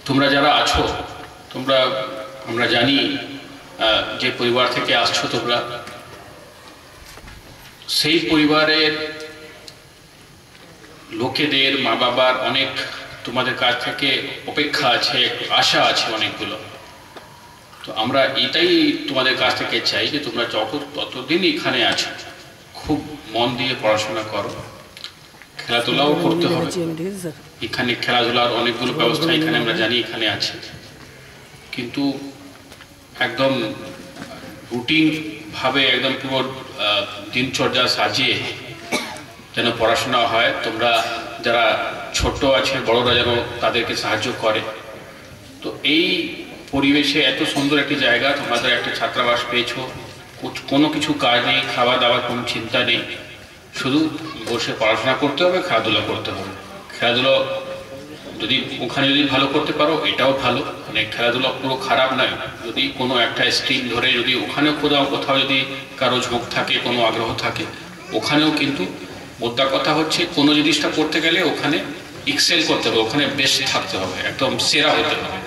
তোমরা যারা আছো, তোমরা আমরা জানি যে পরিবার থেকে আসছো তোমরা, সেই পরিবারের লোকেদের মা বাবার অনেক তোমাদের কাছ থেকে অপেক্ষা আছে, আশা আছে অনেকগুলো। তো আমরা এটাই তোমাদের কাছ থেকে চাই যে তোমরা ততদিন এখানে আছো খুব মন দিয়ে পড়াশোনা করো, খেলাধুলাও করতে হবে। এখানে খেলাধুলার অনেকগুলো ব্যবস্থা এখানে আমরা জানি এখানে আছে, কিন্তু একদম রুটিন ভাবে একদম পুরো দিনচর্যা সাজিয়ে যেন পড়াশোনা হয়। তোমরা যারা ছোট আছে বড়রা যেন তাদেরকে সাহায্য করে। তো এই পরিবেশে এত সুন্দর একটি জায়গা, তোমাদের একটা ছাত্রাবাস পেয়েছো, কোনো কিছু কাজ নেই, খাওয়া দাওয়ার কোনো চিন্তা নেই, শুধু বসে পড়াশোনা করতে হবে, খেলাধুলা করতে হবে। খেলাধুলো যদি ওখানে যদি ভালো করতে পারো এটাও ভালো, মানে খেলাধুলা পুরো খারাপ নয়। যদি কোনো একটা স্ট্রিম ধরে যদি ওখানেও কোথাও যদি কারো ঝোঁক থাকে, কোনো আগ্রহ থাকে, ওখানেও কিন্তু মোদ্দা কথা হচ্ছে কোনো জিনিসটা করতে গেলে ওখানে এক্সেল করতে হবে, ওখানে বেস্ট থাকতে হবে, একদম সেরা হতে হবে।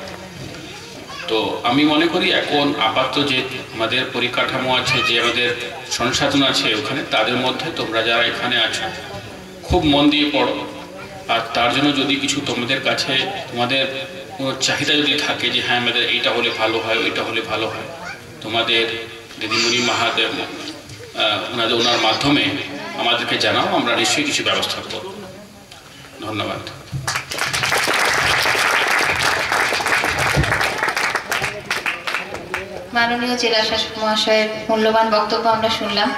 তো আমি মনে করি এখন আপাতত যে আমাদের পরিকাঠামো আছে, যে আমাদের সংসাধন আছে ওখানে, তাদের মধ্যে তোমরা যারা এখানে আছো খুব মন দিয়ে পড়ো। আর তার জন্য যদি কিছু তোমাদের কাছে তোমাদের কোনো চাহিদা যদি থাকে যে হ্যাঁ আমাদের এইটা হলে ভালো হয়, ওইটা হলে ভালো হয়, তোমাদের দিদিমণি মাহাদেব ওনার মাধ্যমে আমাদেরকে জানাও, আমরা নিশ্চয়ই কিছু ব্যবস্থা করব। ধন্যবাদ। মাননীয় জেলা শাসক মহাশয়ের মূল্যবান বক্তব্য আমরা শুনলাম।